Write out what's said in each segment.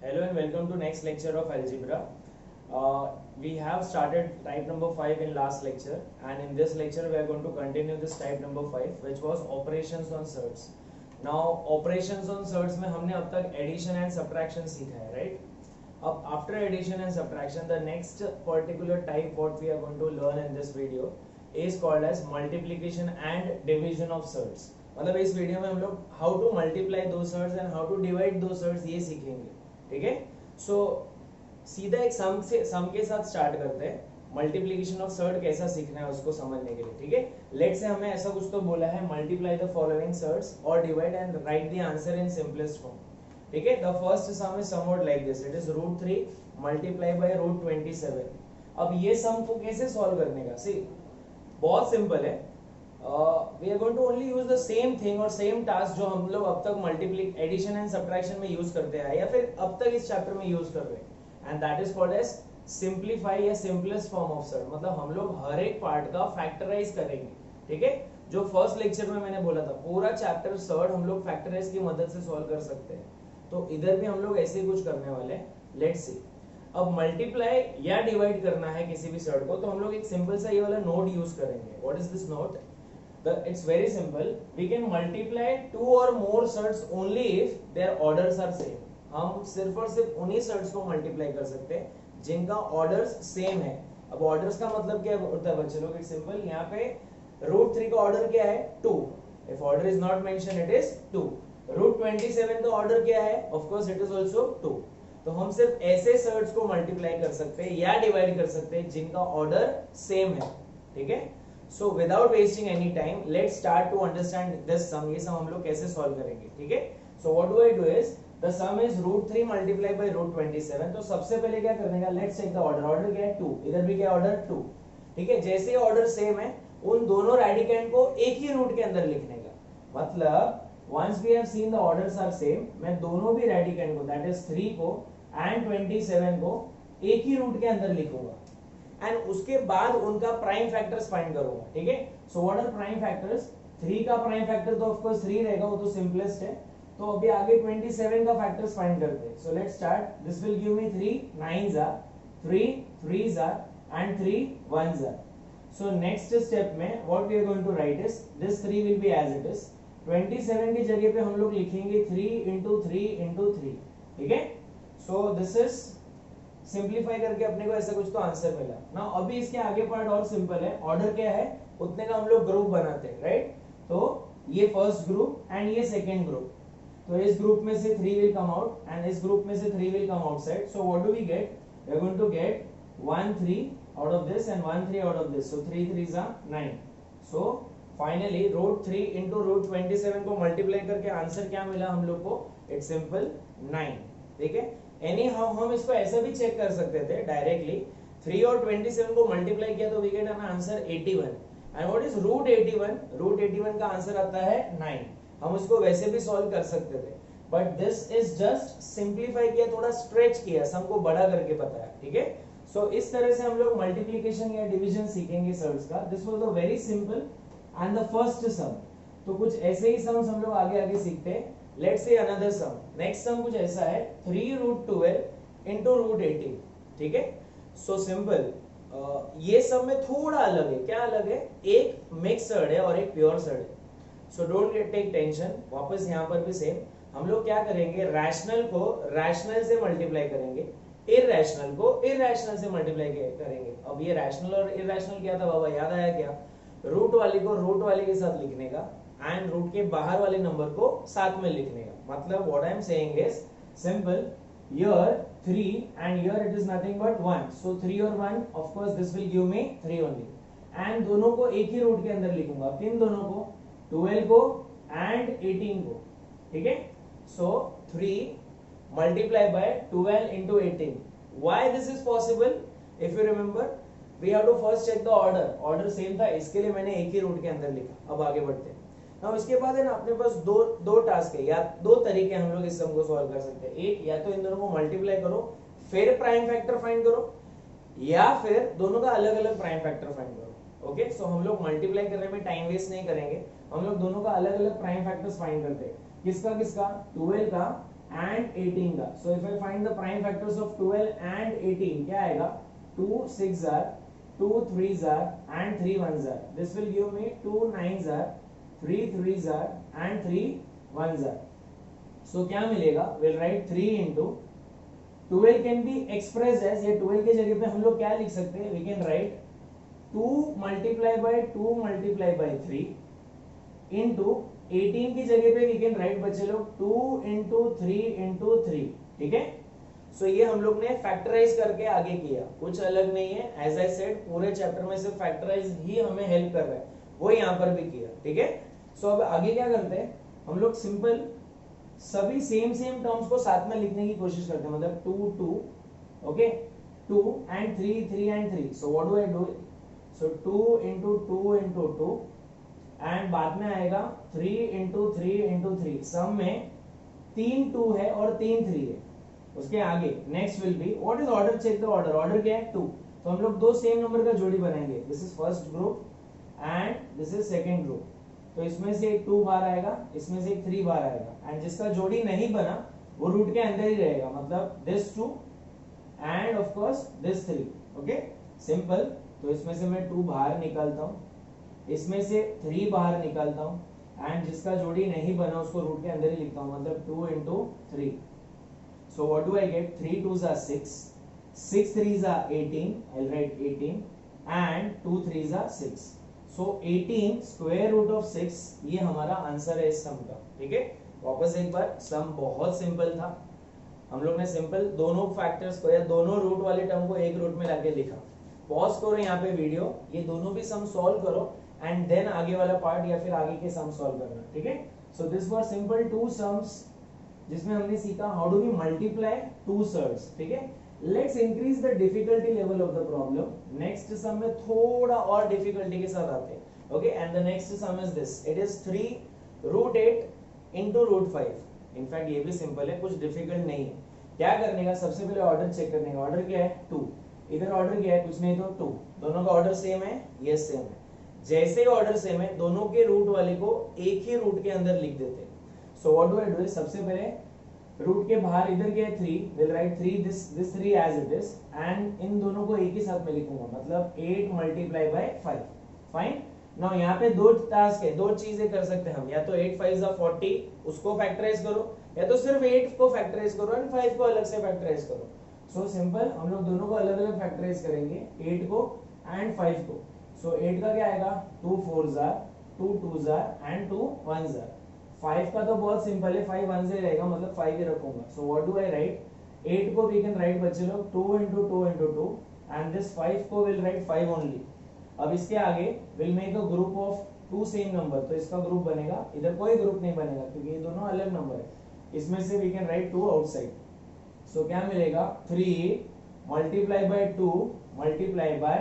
Hello and welcome to next lecture of algebra. We have started type number 5 in last lecture, and in this lecture we are going to continue this type number 5 which was operations on surds. Now operations on surds में हमने अब तक addition and subtraction सीखा है, right? अब after addition and subtraction the next particular type what we are going to learn in this video is called as multiplication and division of surds. मतलब इस video में हम लोग how to multiply those surds and how to divide those surds ये सीखेंगे, ठीक है? सो सीधा एक सम के साथ स्टार्ट करते हैं. मल्टीप्लिकेशन ऑफ सर्ड कैसा सीखना है उसको समझने के लिए, ठीक है? लेट्स से हमें ऐसा कुछ तो बोला है, मल्टीप्लाई द फॉलोइंग सर्ड्स और divide and right the answer in simplest form, ठीक है? The first some is somewhat like this, it is √3 multiply bye √27. अब ये सम को कैसे सॉल्व करने का, सी बहुत सिंपल है. We are going to only use the same thing और सेम टास्क जो हम लोग अब तक मल्टीप्लिक एडिशन एंड सब्ट्रैक्शन में यूज करते आए या फिर अब तक इस चैप्टर में यूज कर रहे हैं, and that is called as simplify या सिंपलेस्ट फॉर्म ऑफ सर्ड. मतलब हम लोग हर एक पार्ट का फैक्टराइज करेंगे, ठीक है? जो फर्स्ट लेक्चर में मैंने बोला था पूरा चैप्टर सर्ड हम लोग फैक्टराइज की मदद से सॉल्व कर सकते हैं, तो इधर भी हम लोग ऐसे ही कुछ करने वाले हैं. लेट्स सी. अब मल्टीप्लाई या डिवाइड करना है किसी भी सर्ड को तो हम लोग एक सिंपल सा ये वाला नोट यूज करेंगे. What is this note? It's very simple. We can multiply two or more surds only if their orders are same. हम सिर्फ और सिर्फ उन्हीं सर्ड्स को मल्टीप्लाई कर सकते हैं जिनका ऑर्डर्स सेम है. अब ऑर्डर्स का मतलब क्या होता है बच्चे लोग? It's simple. यहाँ पे √3 का ऑर्डर क्या है? 2. If order is not mention it is 2. √27 का ऑर्डर क्या है? Of course it is also 2. तो हम सिर्फ ऐसे सर्ड्स को मल्टीप्लाई कर सकते हैं या डिवाइड कर सकते हैं जिनका ऑर्डर सेम है, ठीक है? So without wasting any time, let's start to understand this sum. ये sum हम लोग कैसे solve करेंगे, ठीक है? So what do I do is the sum is √3 multiplied by √27. तो सबसे पहले क्या करने का? Let's check the order. Order क्या है? 2. इधर भी क्या ऑर्डर? 2. ठीक है? जैसे ही ऑर्डर सेम है उन दोनों रेडिकेंड को एक ही रूट के अंदर लिखने का. मतलब once we have seen the orders are same, मैं दोनों भी रेडिकेंड को that is 3 को and 27 को एक ही रूट के अंदर लिखूंगा एंड उसके बाद उनका प्राइम फैक्टर्स फाइंड करूंगा, ठीक है? So what are prime factors? 3 का प्राइम फैक्टर तो ऑफ कोर्स 3 रहेगा, वो तो सिंपलेस्ट है. तो अभी आगे 27 का फैक्टर्स फाइंड करते हैं. So let's start. This will give me 3 9s are 3 3s are and 3 1s are. So next step में what we are going to write is this 3 will be as it is. 27 की जगह पे हम लोग लिखेंगे 3 into 3 into 3, ठीक है? So this is simplify करके अपने को ऐसा कुछ तो आंसर मिला ना. अभी इसके आगे पार्ट और सिंपल है. ऑर्डर क्या है उतने का हम लोग ग्रुप बनाते हैं, राइट? तो ये फर्स्ट ग्रुप एंड ये सेकंड ग्रुप. तो इस ग्रुप में से 3 विल कम आउट एंड इस ग्रुप में से 3 will come outside. So what do we get? We are going to get 1 3 out of this and 1 3 out of this. So 3 3s are 9. So finally √3 into √27 को multiply करके answer क्या मिला हम लोग को? इट्स सिंपल 9, ठीक है? एनी हाउ हम इसको ऐसा भी चेक कर सकते थे डायरेक्टली. 3 और 27 को मल्टीप्लाई किया तो we get an answer 81. And what is √81? √81 का आंसर आता है 9. हम इसको वैसे भी सॉल्व कर सकते थे but this is just simplify किया, थोड़ा स्ट्रेच किया, सम को बड़ा करके बताया, ठीक है? सो इस तरह से हम लोग मल्टीप्लिकेशन या डिवीजन सीखेंगे सर्ड्स का. This was a very simple and the first sum. तो कुछ ऐसे ही सम्स हम लोग आगे आगे सीखते हैं. Let's say another sum. Next sum कुछ ऐसा है 3√12 into √18, ठीक है? So simple. ये सम में थोड़ा अलग है. क्या अलग है? एक मिक्स सर्ड है और एक प्योर सर्ड है. So don't take tension. वापस यहाँ पर भी सेम. हम लोग क्या करेंगे? रैशनल को रैशनल से मल्टीप्लाई करेंगे, इरैशनल को इरैशनल से मल्टीप्लाई करेंगे. अब ये रैशनल और इरैशनल क्या था बाबा? याद आया क्या? रूट वाले को रूट वाले के साथ लिखने का एंड रूट के बाहर वाले नंबर को साथ में लिखने का. मतलब what I am saying is simple. Here 3 and here it is nothing but 1. सो 3 और 1 of course this will give me 3 only. And दोनों को एक ही रूट के अंदर लिखूंगा. किन दोनों को? 12 को एंड 18 को, ठीक है? So 3 multiply by 12 into 18. Why this is possible? If you remember we have to first check the order. Order same था, इसके लिए मैंने एक ही रूट के अंदर लिखा. अब आगे बढ़ते हैं. अब इसके बाद है ना अपने पास दो टास्क है या दो तरीके हम लोग इस सम को सॉल्व कर सकते हैं. एक, या तो इन दोनों को मल्टीप्लाई करो फिर प्राइम फैक्टर फाइंड करो, या फिर दोनों का अलग अलग प्राइम फैक्टर फाइंड करो. ओके? सो हम लोग मल्टीप्लाई करने में टाइम वेस्ट नहीं करेंगे. हम लोग दोनों का अलग अलग प्राइम फैक्टर्स फाइंड करते हैं. किसका किसका? 12 का एंड 18 का. So if I find the prime factors of 12 and 18 क्या आएगा 2 6 are 2 3 are and 3 1 are. This will give me 2 9 are 3 3 are and 3 1 are. So क्या मिलेगा will write 3 into 12 can be express as, ये 12 के जगह पे हम लोग क्या लिख सकते हैं, we can write 2 multiply by 2 multiply by 3 into 18 की जगह पे वी कैन राइट बच्चे लोग 2 into 3 into 3. ठीक है. सो ये हम लोग ने फैक्टराइज करके आगे किया, कुछ अलग नहीं है. एज आई सेड पूरे चैप्टर में सिर्फ फैक्टराइज ही हमें हेल्प कर रहा है, वो यहाँ पर भी किया. ठीक है. सो अब आगे क्या करते हैं हम लोग, सिंपल सभी सेम टर्म्स को साथ में लिखने की कोशिश करते हैं. मतलब 2 2 okay 2 and 3 3 and 3. So what do I do, so 2 into 2 into 2 and बाद में आएगा 3 into 3 into 3. सम में 3 2 है और 3 3 है. उसके आगे next will be what is order, check the order. Order क्या है 2. तो हम लोग दो सेम नंबर का जोड़ी बनाएंगे. This is first group and this is second group. तो इसमें से एक 2 बाहर आएगा, इसमें से एक 3 बाहर आएगा. एंड जिसका जोड़ी नहीं बना वो रूट के अंदर ही रहेगा. मतलब this 2 end of course this 3. Okay simple. तो इसमें से मैं 2 बाहर निकालता हूँ, इसमें से 3 बाहर निकालता हूँ एंड जिसका जोड़ी नहीं बना उसको रूट के अंदर ही लिखता हूँ. मतलब 2 into 3. So what do I get? 3 2s are 6, 6 3s are 18. I'll write 18 and 2 3s are 6. So 18 square root of 6 ये हमारा आंसर है इस सम का. ठीक है. वापस एक बार, सम बहुत सिंपल था. हम लोग ने सिंपल दोनों फैक्टर्स को या दोनों रूट वाले टर्म को एक रूट में लाके लिखा. पॉज करो यहाँ पे वीडियो, ये दोनों भी सम सॉल्व करो एंड देन आगे वाला पार्ट या फिर आगे के सम सॉल्व करना. ठीक है. So this were simple 2 sums जिसमें हमने सीखा how do we multiply 2 surds. ठीक है. Let's increase the difficulty level of the problem. Next sum में थोड़ा और डिफिकल्टी के साथ आते हैं. Okay and the next sum is this. It is 3 root 8 into root 5. In fact ये भी सिंपल है, कुछ डिफिकल्ट नहीं है. क्या करने का, सबसे पहले ऑर्डर चेक करने का. ऑर्डर क्या है 2, इधर ऑर्डर क्या है, कुछ नहीं तो 2. दोनों का ऑर्डर सेम है, यस सेम है. जैसे ही ऑर्डर सेम है दोनों के रूट वाले को एक ही रूट के अंदर लिख देते हैं. So what do I do, सबसे पहले रूट के बाहर इधर क्या है 3, will write 3 this 3 as it is and इन दोनों को एक ही साथ में लिखूंगा. मतलब 8 multiply by 5. फाइन. नाउ यहाँ पे दो टास्क है, दो चीजें कर सकते हैं हम. या तो 8 5 40 उसको फैक्टराइज करो, या तो सिर्फ 8 को फैक्टराइज करो एंड 5 को अलग से फैक्टराइज करो. सो सिंपल हम लोग दोनों को अलग अलग फैक्टराइज करेंगे, 8 को एंड 5 को. सो 8 का क्या आएगा 2 4s are 2 2s are and 2 1s are. 5 का तो बहुत सिंपल है, 5 1s ही रहेगा, मतलब 5 ही रखूंगा. सो व्हाट डू आई राइट, 8 को वी कैन राइट बच्चे लोग 2 into 2 into 2 एंड दिस 5 को विल राइट 5 ओनली. अब इसके आगे will make a group of 2 same number. तो इसका ग्रुप बनेगा, इधर कोई ग्रुप नहीं बनेगा क्योंकि ये दोनों अलग नंबर है. इसमें से वी कैन राइट 2 आउटसाइड. सो क्या मिलेगा 3 multiply by 2 multiply by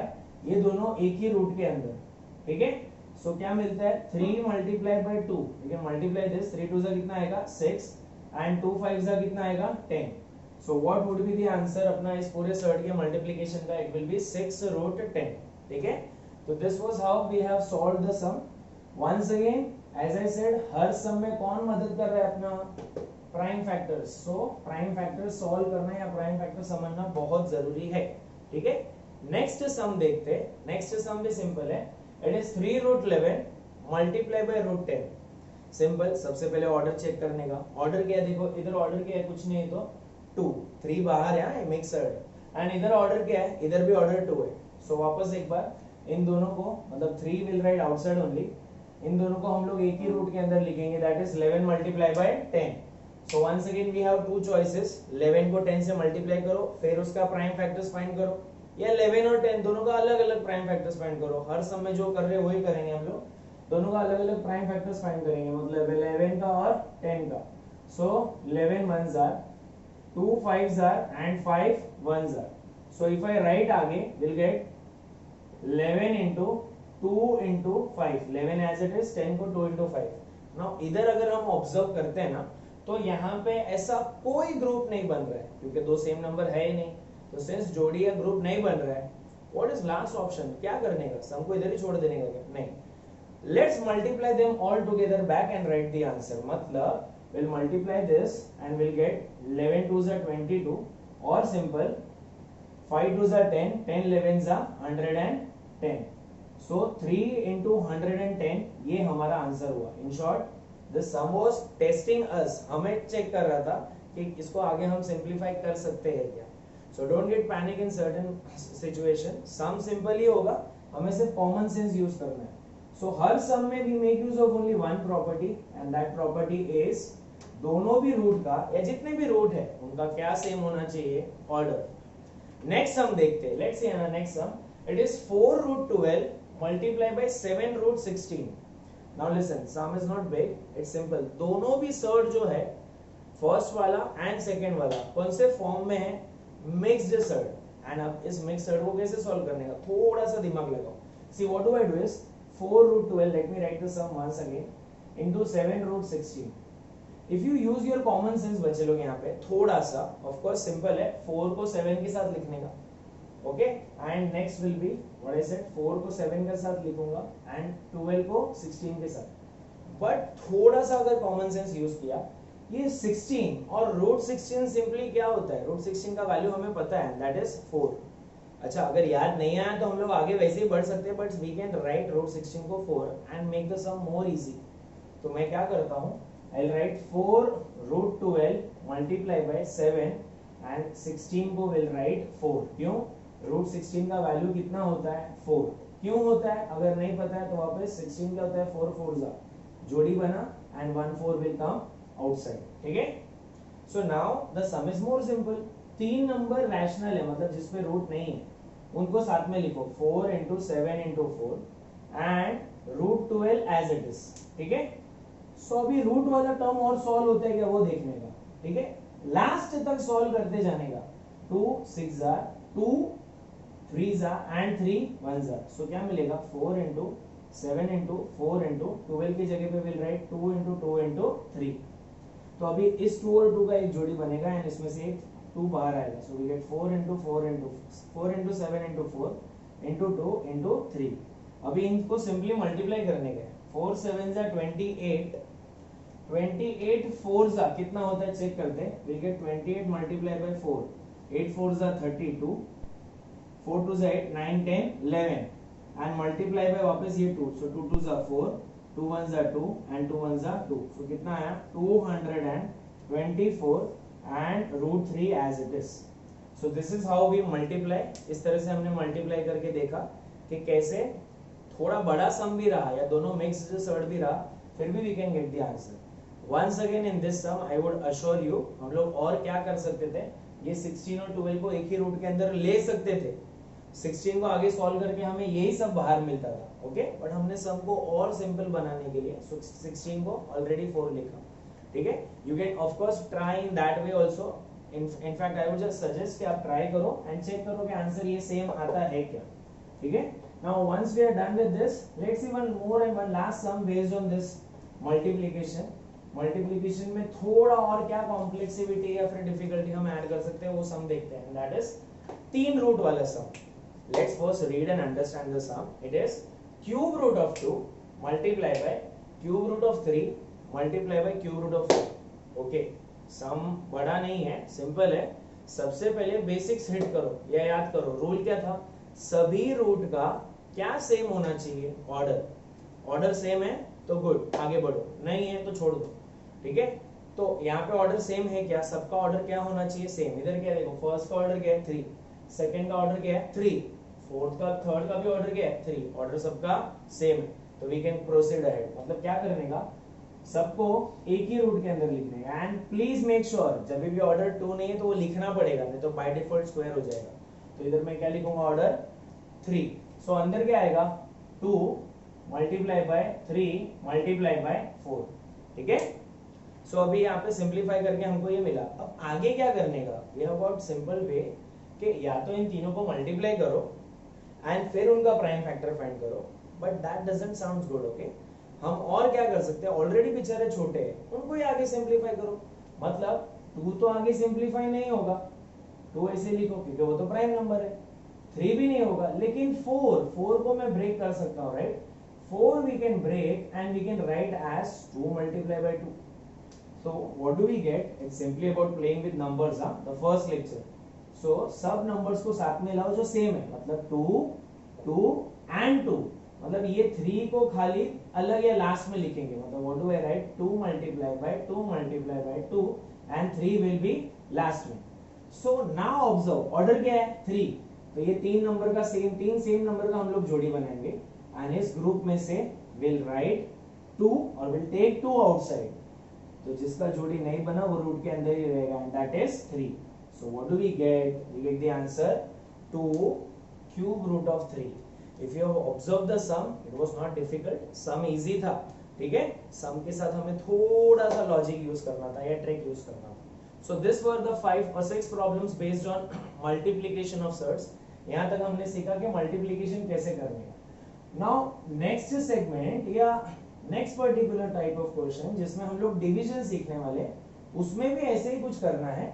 ये दोनों एक ही रूट के अंदर. ठीक है. सो क्या मिलता है 3 multiply by 2, we can multiply this. 3 2 जा कितना आएगा 6 एंड 2 5 जा कितना आएगा 10. So what would be the answer अपना इस पूरे सर्ट के मल्टीप्लिकेशन का, इट विल बी 6 root 10. ठीक है. तो this was how we have solved the sum. Once again as I said, हर सम में कौन मदद कर रहा है अपना, prime factors. So prime factors solve करना या प्राइम फैक्टर समझना बहुत जरूरी है. ठीक है. नेक्स्ट सम देखते हैं. नेक्स्ट सम भी सिंपल है. It is 3 root 11 multiply by root 10. Simple. सबसे पहले ऑर्डर चेक करने का. ऑर्डर क्या है देखो, इधर ऑर्डर क्या है, कुछ नहीं तो 2 3 बाहर है मिक्सड, एंड इधर ऑर्डर क्या है, इधर भी ऑर्डर 2 है. सो वापस एक बार इन दोनों को, मतलब 3 विल राइट आउटसाइड ओनली, इन दोनों को हम लोग एक ही रूट के अंदर लिखेंगे. That is 11 multiply by 10. So once again we have two choices. 11 को 10 से मल्टीप्लाई करो, फिर उसका प्राइम फैक्टर्स फाइंड करो, या 11 और 10 दोनों का अलग अलग प्राइम फैक्टर्स फाइंड करो. हर सम में जो कर रहे हैं वही करेंगे हम लोग. दोनों का अलग अलग प्राइम फैक्टर्स फाइंड करेंगे, मतलब 11 का और 10 का. सो 11 1s are 2 5s are and 5 1s are. So if I write आगे we'll get 11 into 2 into 5. 11 as it is, 10 को 2 into 5. Now इधर अगर हम ऑब्जर्व करते हैं ना, तो यहाँ पे ऐसा कोई ग्रुप नहीं बन रहा है क्योंकि दो सेम नंबर है ही नहीं. तो सिंस जोड़ी या ग्रुप नहीं बन रहा है, व्हाट इज लास्ट ऑप्शन, क्या करने का, सम को इधर ही छोड़ देने का क्या, नहीं. Let's multiply them all together back and right the answer. मतलब we'll multiply this and we'll get 11 2s are 22 or simple 5 2s are 10, 10 11s are 110. So 3 into 110 ये हमारा आंसर हुआ. In short, the sum was testing us. हमें check कर रहा था कि इसको आगे हम सिंप्लीफाई कर सकते हैं क्या. So don't get panic in certain situation. Sum simple ही होगा, हमें सिर्फ कॉमन सेंस यूज करना है. So हर सम में we make use of only one property and that property is दोनों भी रूट का या जितने भी रूट है उनका क्या सेम होना चाहिए, ऑर्डर. नेक्स्ट सम देखते हैं. लेट्स सी ना next sum. It is 4 root 12 multiplied by 7 root 16. Now listen, sum is not big, it's simple. दोनों भी सर्ड जो है, फर्स्ट वाला एंड सेकेंड वाला कौन से फॉर्म में है, मिक्स्ड सर्ड. एंड अब इस मिक्स्ड सर्ड को कैसे सॉल्व करने का, थोड़ा सा दिमाग लगाओ. See what do I do is 4 root 12, let me write the sum once again, into 7 root 16. If you use your common sense बच्चे लोग यहाँ पे थोड़ा सा, of course simple है, 4 को 7 के साथ लिखने का. Okay, and next will be what I said, 4 को 7 के साथ लिखूंगा एंड 12 को 16 के साथ. बट थोड़ा सा अगर कॉमन सेंस यूज किया, ये 16 और रूट 16 सिंपली क्या होता है, रूट 16 का वैल्यू हमें पता है, दैट इज 4. अच्छा, अगर याद नहीं आया तो हम लोग आगे वैसे ही बढ़ सकते हैं, but we can write root 16 को 4 and make the sum more easy. तो मैं क्या करता हूँ, I will write 4 root 12 multiply by 7 and 16 को विल राइट 4. क्यों, रूट 16 का वैल्यू कितना होता है, 4. क्यों होता है, अगर नहीं पता है तो वापस 16 क्या होता है, 4 4 जा जोड़ी बना एंड 1 4 विल कम आउटसाइड. ठीक है. So now the sum is more simple. 3 number rational है, मतलब जिसपे रूट नहीं है, उनको साथ में लिखो, 4 into 7 into 4 and root 12 as it is. ठीक है. सो अभी रूट वाला टर्म और सॉल्व होता है क्या, वो देखने का. ठीक है, लास्ट तक सॉल्व करते जाने का. 2 6 जा 2 3 जा एंड 3 1 जा. सो क्या मिलेगा, 4 into 7 into 4 into 12 की जगह पे विल राइट 2 into 2 into 3. तो अभी इस 2 और 2 का एक जोड़ी बनेगा एंड इसमें से एक 2 बाहर आएगा. So we get 4 into 4 into 4 into 7 into 4 into 2 into 3. अभी इनको सिंपली मल्टीप्लाई करने का है. 4 7 जा 28, 28 4 जा कितना होता है चेक करते हैं. वी गेट 28 मल्टीप्लाई बाय 4, 8 4 जा 32, 4 2 जा 8, 9 10 11 एंड मल्टीप्लाई बाय वापस ये 2. सो 2 2 जा 4, 2 1 जा 2 एंड 2 1 जा 2. सो कितना आया, 224 and root 3 as it is. So this is how we multiply. इस तरह से हमने मल्टीप्लाई करके देखा कि कैसे थोड़ा बड़ा सम भी रहा या दोनों मिक्स्ड सर्ड भी रहा, फिर भी we can get the answer. Once again in this sum I would assure you, हम लोग और क्या कर सकते थे, ये 16 और 12 को एक ही रूट के अंदर ले सकते थे. 16 को आगे सॉल्व करके हमें यही सब बाहर मिलता था. ओके, बट हमने सम को और सिंपल बनाने के लिए 16 को ऑलरेडी 4 लिखा. ठीक है. You can of course try in that way also. In fact I would just suggest कि आप ट्राई करो एंड चेक करो कि आंसर ये सेम आता है क्या. ठीक है. Now once we are done with this, let's see one more and one last sum based on this multiplication. Multiplication में थोड़ा और क्या कॉम्प्लेक्सिटी या फिर डिफिकल्टी हम ऐड कर सकते हैं, वो सम देखते हैं. दैट इज 3 रूट वाला sum. Let's first read and understand the sum. It is cube root of 2 multiply by cube root of 3 multiply by cube root of 4. Okay, sum बड़ा नहीं है, सिंपल है. सबसे पहले बेसिक्स हिट करो या याद करो. रूल क्या था, सभी रूट का क्या सेम होना चाहिए, ऑर्डर. ऑर्डर सेम है तो गुड, आगे बढ़ो, नहीं है तो छोड़ दो. ठीक है. तो यहाँ पे ऑर्डर सेम है क्या, सबका ऑर्डर क्या होना चाहिए, सेम. इधर क्या देखो, फर्स्ट का ऑर्डर क्या है 3, सेकंड का ऑर्डर क्या है 3, फोर्थ का थर्ड का भी ऑर्डर क्या है 3. ऑर्डर सबका सेम है तो वी कैन प्रोसीड अहेड. मतलब क्या करने का, सबको एक ही रूट के अंदर लिखने का. एंड प्लीज मेक श्योर जब भी ऑर्डर 2 नहीं है तो वो लिखना पड़ेगा, नहीं तो बाय डिफॉल्ट स्क्वायर हो जाएगा. तो इधर मैं क्या लिखूंगा, ऑर्डर 3. सो अंदर क्या आएगा, 2 मल्टीप्लाई बाय 3 मल्टीप्लाई बाय 4. ठीक है. सो अभी यहाँ पे सिंप्लीफाई करके हमको ये मिला. अब आगे क्या करने का, ये अबाउट सिंपल वे कि या तो इन तीनों को मल्टीप्लाई करो एंड फिर उनका प्राइम फैक्टर फाइंड करो, but that doesn't sounds good. Okay, हम और क्या कर सकते हैं, ऑलरेडी बेचारे छोटे हैं, उनको ही आगे सिंप्लीफाई करो. मतलब 2 तो आगे सिंप्लीफाई नहीं होगा, 2 ऐसे लिखो क्योंकि वो तो प्राइम नंबर है. 3 भी नहीं होगा, लेकिन 4 को मैं ब्रेक कर सकता हूँ, right. 4 we can break and we can write as 2 multiplied by 2. So what do we get? It's simply about playing with numbers, huh? The first lecture. So सब numbers को साथ में लाओ जो सेम है, मतलब 2, 2 and 2. मतलब ये 3 को खाली अलग या लास्ट में लिखेंगे. मतलब what do I write? 2 multiplied by 2 multiplied by 2 and 3 will be last में. So now observe, order क्या है? 3. तो ये 3 नंबर का सेम नंबर का हम लोग जोड़ी बनाएंगे. And इस ग्रुप में से will write 2 और will take 2 outside. तो जिसका जोड़ी नहीं बना वो रूट के अंदर ही रहेगा, and that is 3. So what do we get? We get the answer 2 cube root of 3. If you have observed the sum, it was not difficult. Sum easy था, ठीक है. sum के साथ हमें थोड़ा सा लॉजिक यूज करना था या ट्रिक यूज करना था. So this were the 5 or 6 problems based on multiplication of surds. यहाँ तक हमने सीखा कि मल्टीप्लीकेशन कैसे करने का. Now next segment या next particular type of question जिसमें हम लोग डिवीजन सीखने वाले, उसमें भी ऐसे ही कुछ करना है.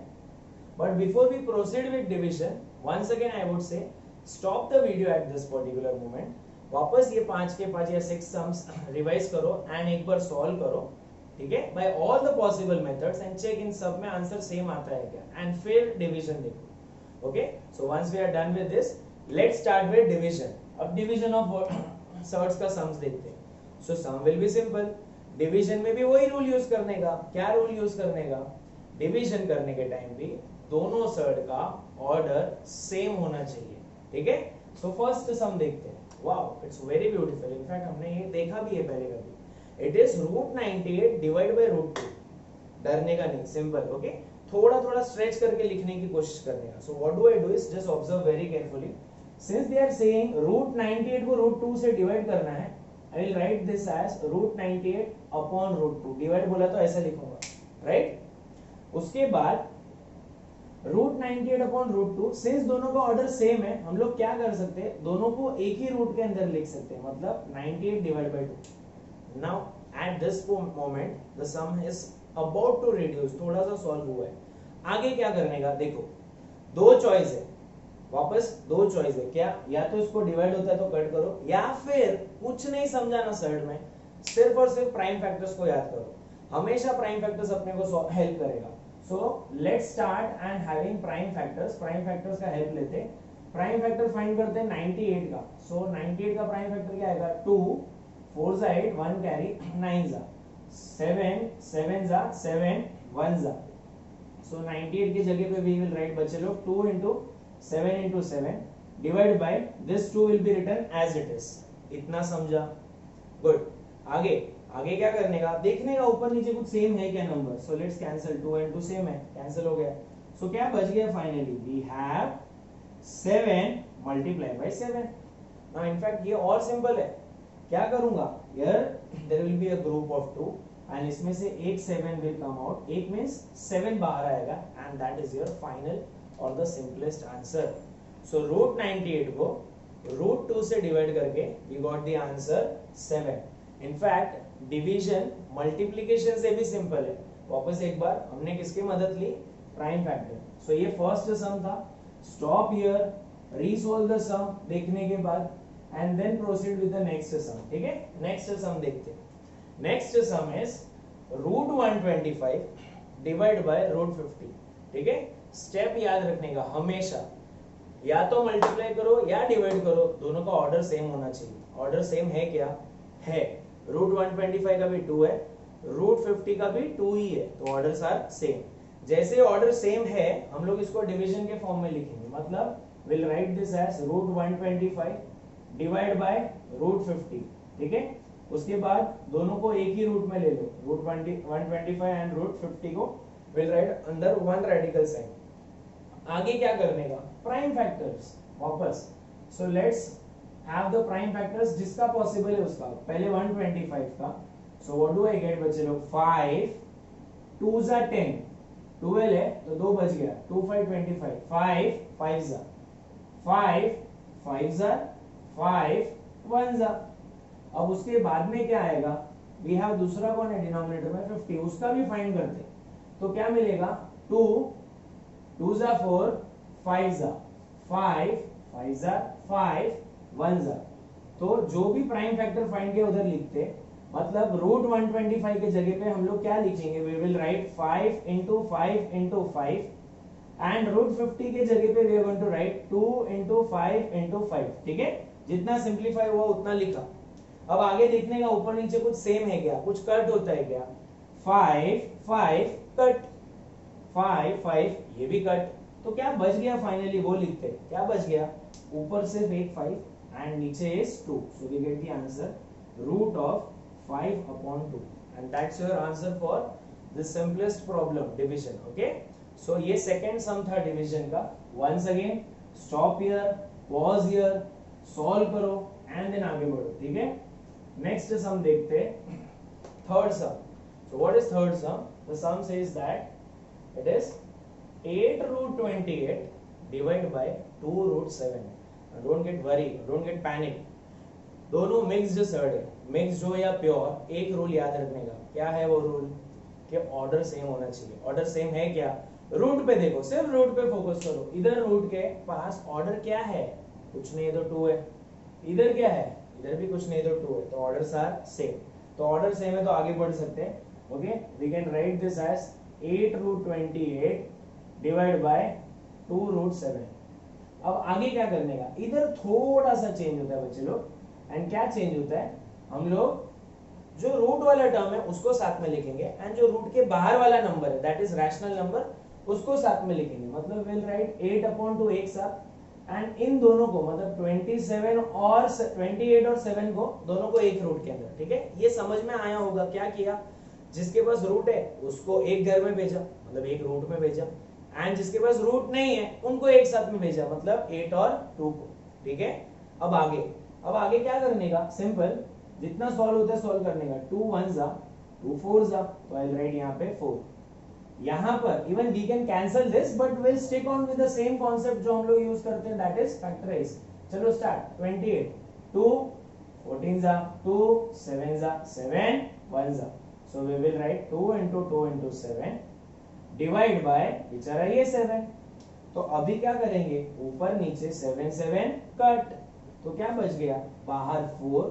But before we proceed with division, once again I would say stop the video at this particular moment. वापस ये 5 के 5 या 6 सम्स रिवाइज करो एंड एक बार सॉल्व करो, ठीक है, by all the possible methods and check इन सब में आंसर सेम आता है क्या, एंड फिर डिवीजन देखो. Okay, so once we are done with this, let's start with division. अब डिवीजन ऑफ सर्ड्स का सम्स देखते हैं. So sum will be simple. Division में भी वही रूल यूज करने का. क्या रूल यूज करने का? डिवीजन करने के टाइम भी दोनों सर्ड का ऑर्डर सेम होना चाहिए, ठीक है. सो फर्स्ट सम देखते हैं. Wow, it's very beautiful. In fact हमने ये देखा भी है पहले कभी. It is √98 divide by √2. डरने का नहीं, सिंपल. ओके, थोड़ा थोड़ा स्ट्रेच करके लिखने की कोशिश करने का. So what do I do is just observe very carefully. Since they are saying √98 को √2 से डिवाइड करना है, I will write this as √98 upon √2. Divide बोला तो ऐसा लिखूंगा, राइट. उसके बाद √98 upon √2, सिंस दोनों का ऑर्डर सेम है, हम लोग क्या कर सकते हैं, दोनों को एक ही रूट के अंदर लिख सकते हैं, मतलब 98 divide by 2. Now at this moment the sum is about to reduce. थोड़ा सा सॉल्व हुआ है. आगे क्या करने का देखो, दो चॉइस है. वापस दो चॉइस है. क्या, या तो इसको डिवाइड होता है तो कट करो, या फिर कुछ नहीं समझाना सर्ड में, सिर्फ और सिर्फ प्राइम फैक्टर्स को याद करो. हमेशा प्राइम फैक्टर्स अपने को हेल्प करेगा. So let's start and having prime factors. Prime factors का हेल्प लेते. प्राइम फैक्टर फाइंड करते हैं 98 का. सो 98 का प्राइम फैक्टर क्या आएगा? 2, 4 जा 8, 1 कैरी, 9 जा 7, 7 जा 7, 1 जा. सो 98 की जगह पे वी विल राइट बच्चे लोग 2 into 7 into 7 divided by this 2 will be written as it is. इतना समझा? गुड. आगे आगे क्या करने का, देखने का ऊपर नीचे कुछ सेम है क्या number. So let's cancel. 2 and 2 same है, कैंसिल हो गया. सो क्या बच गया finally? We have 7 multiplied by 7. Now in fact ये और सिंपल है. क्या करूंगा, here there will be a group of 2 and इसमें से एक 7 विल कम आउट. 8 मींस 7 बाहर आएगा and that is your final और द सिंपलेस्ट आंसर. सो √98 को √2 से डिवाइड करके we got the answer 7. In fact division multiplication से भी सिंपल है. वापस एक बार हमने किसकी मदद ली? Prime factor. सो ये फर्स्ट सम था. Stop here, resolve the sum देखने के बाद and then proceed with the next sum, ठीक है. नेक्स्ट सम देखते हैं. Next sum is √125 divide by √50, ठीक है. स्टेप याद रखने का हमेशा, या तो मल्टीप्लाई करो या डिवाइड करो, दोनों का ऑर्डर सेम होना चाहिए. ऑर्डर सेम है क्या? है. √125 का भी 2 है, √50 का भी 2 ही है, तो ऑर्डर्स आर सेम. जैसे ऑर्डर सेम है हम लोग इसको डिवीजन के फॉर्म में लिखेंगे. मतलब will write this as √125 divide by √50, ठीक है. उसके बाद दोनों को एक ही रूट में ले लो. √125 एंड √50 को will write under one radical sign. आगे क्या करने का? प्राइम फैक्टर्स वापस. So let's have the prime factors जिसका पॉसिबल है उसका. पहले 125 का. So what do I get बच्चे लोग? 5 2 जा 10, 12 है तो 2 बच गया. 2 5 25, 5 5 जा 5, 5 जा 5, 1 जा. अब उसके बाद में क्या आएगा? वी हैव दूसरा कौन है डिनोमिनेटर में? 50. उसका भी फाइंड करते. तो क्या मिलेगा? 2 2 जा 4, 5 जा 5, 5 जा 5, 1 जा. तो जो भी प्राइम फैक्टर फाइंड किया उधर लिखते. मतलब रूट 125 के जगह पे हम लोग क्या लिखेंगे, we will write 5 into 5 into 5 and root 50 के जगह पे we are going to write 2 into 5 into 5। ठीक है, जितना सिंप्लीफाई हुआ उतना लिखा। अब आगे देखने का ऊपर नीचे कुछ सेम है क्या, कुछ कट होता है क्या, 5 5 कट, 5 5 ये भी कट, तो क्या बच गया फाइनली वो लिखते हैं। क्या बच गया, ऊपर सिर्फ एक 5 एंड नीचे is 2, so we get the answer root of 5/2 and that's your answer for the simplest problem division. Okay, so ये सेकंड सम था डिवीजन का। Once again stop here, pause here, solve करो एंड देन आगे बढ़ो। ठीक है, next sum देखते हैं, third sum. So what is third sum, the sum says that it is 8 root 28 divided by 2 root 7. Don't get worried, don't get panic. दोनों mixed surd है, mixed हो या प्योर, एक रूल याद रखने का। क्या है वो रूल, कि ऑर्डर सेम होना चाहिए। ऑर्डर सेम है क्या, रूट पे देखो, सिर्फ रूट पे फोकस करो। इधर रूट के पास ऑर्डर क्या है, कुछ नहीं तो 2 है। इधर क्या है, इधर भी कुछ नहीं तो 2 है, तो ऑर्डर्स आर सेम। तो ऑर्डर सेम है तो आगे बढ़ सकते हैं। Okay, we can write this as 8 root 28 divide by 2 root 7। अब आगे क्या करने का, इधर थोड़ा सा चेंज होता है बच्चे लोग, एंड क्या चेंज होता है, हम लोग जो रूट वाला टर्म है उसको साथ में लिखेंगे एंड जो रूट के बाहर वाला नंबर है दैट इज रैशनल नंबर उसको साथ में लिखेंगे। मतलब विल राइट 8/2 एक साथ एंड इन दोनों को मतलब 27 और 28 और 7 को दोनों को एक रूट के अंदर। ठीक है, ये समझ में आया होगा। क्या किया, जिसके पास रूट है उसको एक घर में भेजा, मतलब एक रूट में भेजा, एंड जिसके पास रूट नहीं है उनको एक साथ में भेजा, मतलब 8 और 2 को। ठीक है, अब आगे क्या करने का, सिंपल, जितना सॉल्व होता है सॉल्व करने का। 2 1s are 2 4s are, तो आई राइट यहाँ पे 4। यहाँ पर even we can cancel this but will stick on with the same concept जो हम लोग यूज करते हैं, दैट इज फैक्टराइज। चलो start, 28 2 14s are 2 7s are 7 1s are, so we will write 2 into 2 into 7 divide by बेचारा ये 7। तो अभी क्या करेंगे, ऊपर नीचे 7 7 कट, तो क्या बच गया, बाहर 4,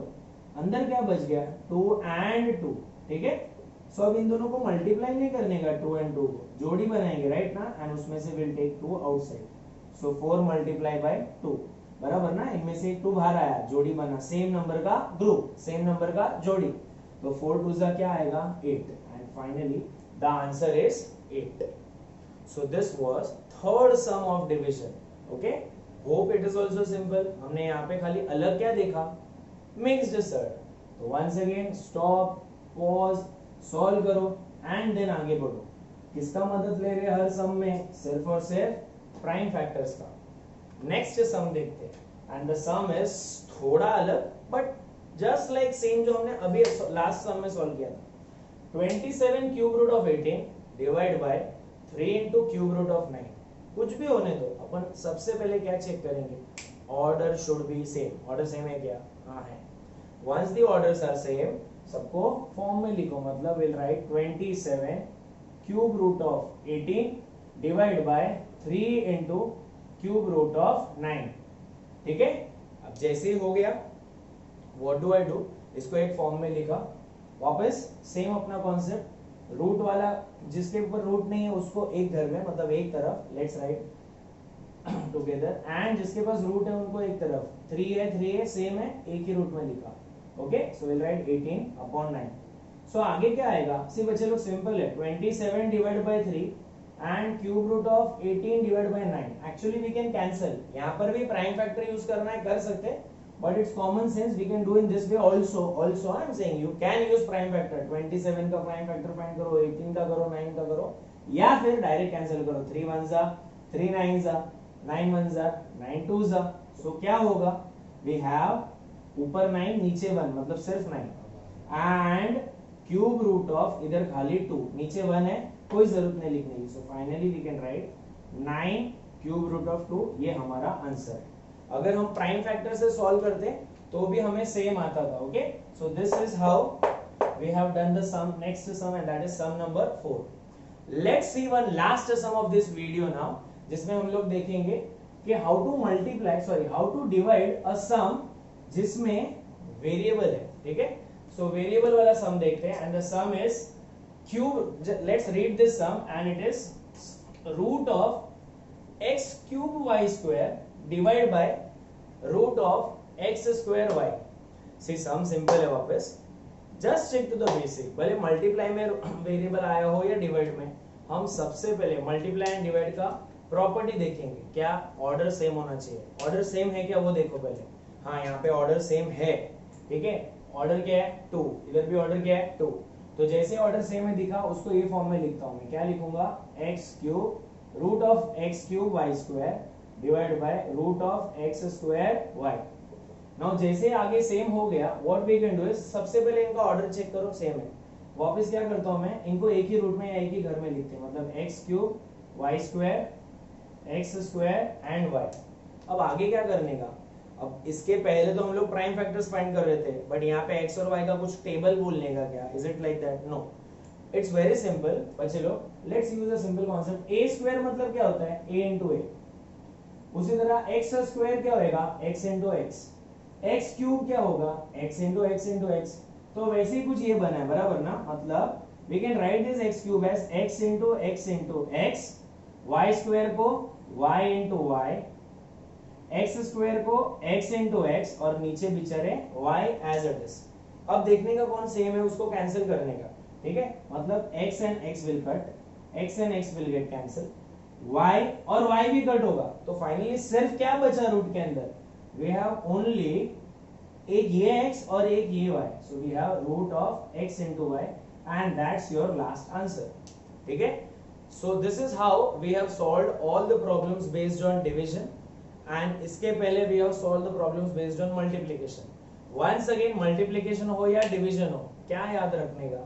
अंदर क्या बच गया 2 and 2। ठीक है, सो अब इन दोनों को मल्टीप्लाई नहीं करने का, 2 and 2 को जोड़ी बनाएंगे, राइट ना, एंड उसमें से will take 2 outside, so 4 multiply by 2, बराबर ना, इनमें से एक 2 बाहर आया, जोड़ी बना, सेम नंबर का ग्रुप, सेम नंबर का जोड़ी, तो 4 2 जा क्या आएगा 8 and finally the answer is 8। So this was third sum of division. Okay, hope it is also simple. हमने यहाँ पे खाली अलग क्या देखा, mixed surd। तो once again stop, pause, solve करो and then आगे बढ़ो। किसका मदद ले रहे हर सम में, सिर्फ और सिर्फ प्राइम फैक्टर्स का। नेक्स्ट सम देखते हैं एंड द सम इज थोड़ा अलग बट जस्ट लाइक सेम जो हमने अभी लास्ट सम में सॉल्व किया था। 27 cube root of 18 divide by 3 into cube root of 9। कुछ भी होने दो, अपन सबसे पहले क्या चेक करेंगे, order should be same. Order same है क्या, हाँ है। Once the orders are same, सबको फॉर्म में लिखो, मतलब will write 27 cube root of 18 divide by 3 into cube root of 9। ठीक है, अब जैसे ही हो गया, व्हाट डू आई डू, इसको एक फॉर्म में लिखा, वापस सेम अपना कॉन्सेप्ट, रूट वाला जिसके ऊपर रूट नहीं है उसको एक घर में, मतलब एक तरफ, लेट्स राइट टुगेदर, एंड जिसके पास रूट है उनको एक तरफ, 3 है सेम है, एक ही रूट में लिखा। Okay, so will write 18/9। So आगे क्या आएगा, सी बच्चे लोग सिंपल है, 27 divide by 3 and cube root of 18 divide by 9। Actually we can cancel, यहाँ पर भी प्राइम फैक्टर यूज करना है कर सकते हैं, but it's common sense, we can do in this way also I am saying you can use prime factor। 27 का prime factor find करो, 18 का करो, 9 का करो, या फिर डायरेक्ट कैंसिल करो, 3 1s are 3 9s are 9 1s are 9 2s are। so क्या होगा, we have ऊपर 9 नीचे 1, मतलब सिर्फ 9 एंड क्यूब रूट ऑफ इधर खाली 2, नीचे 1 है, कोई जरूरत नहीं लिखने की। So finally we can write 9 cube root of 2, ये हमारा आंसर है। अगर हम प्राइम फैक्टर से सॉल्व करते तो भी हमें सेम आता था। Okay, so this is how we have done the sum, next sum and that is sum number 4। Let's see one last sum of this video now, जिसमें हम लोग देखेंगे कि how to divide a sum जिसमें variable है। ठीक है, so variable वाला सम देखते हैं and the sum is cube. Let's read this sum and it is root of x cube y square divide by root of x square y. See sum simple है. वापस just check to the basic. भले multiply में variable आया हो या divide में, हम सबसे पहले मल्टीप्लाई एंड डिवाइड का प्रॉपर्टी देखेंगे. क्या ऑर्डर सेम होना चाहिए. ऑर्डर सेम है क्या वो देखो पहले. हाँ यहाँ पे ऑर्डर सेम है. ठीक है, ऑर्डर क्या है 2. इधर भी ऑर्डर क्या है 2. तो जैसे ऑर्डर सेम है दिखा उसको ये फॉर्म में लिखता हूं मैं. क्या लिखूंगा, x cube root of x cube y square divide by root of x square y. Now जैसे आगे सेम हो गया, what we can do is सबसे पहले इनका ऑर्डर चेक करो सेम है. वापस क्या करता हूं मैं, इनको एक ही रूट में या एक ही घर में लिखते हैं. मतलब x cube y square x square and y. अब आगे क्या करने का. अब इसके पहले तो हम लोग प्राइम फैक्टर्स फाइंड कर रहे थे, बट यहाँ पे एक्स और वाई का कुछ टेबल बोलने का क्या. Is it like that? No, it's very simple. पर चलो let's use a simple concept. A square मतलब क्या होता है, ए इंटू ए. उसी तरह एक्स स्क्वायर क्या होगा, x into x. X cube क्या होगा, x into x into x. तो वैसे ही कुछ ये बना है बराबर ना. मतलब we can write this x cube as x into x, y square को y into y, x square को एक्स इंटू एक्स और नीचे बिचारे वाई एज इट इज. अब देखने का कौन सेम है उसको कैंसिल करने का. ठीक है, मतलब x and x will cut, x and x will get cancel, y और y भी कट होगा. तो फाइनली सिर्फ क्या बचा रूट के अंदर, वी हैव ओनली एक ये x और एक ये y. So we have root of x into y and that's your last answer. ठीक है, so this is how we have solved all the problems based on division and इसके पहले we have solved the problems based on multiplication. Once again multiplication हो या division हो, क्या याद रखने का,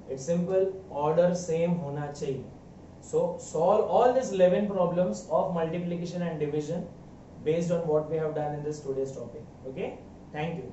it's simple, order same होना चाहिए. So solve all these 11 problems of multiplication and division based on what we have done in this today's topic. Okay, thank you.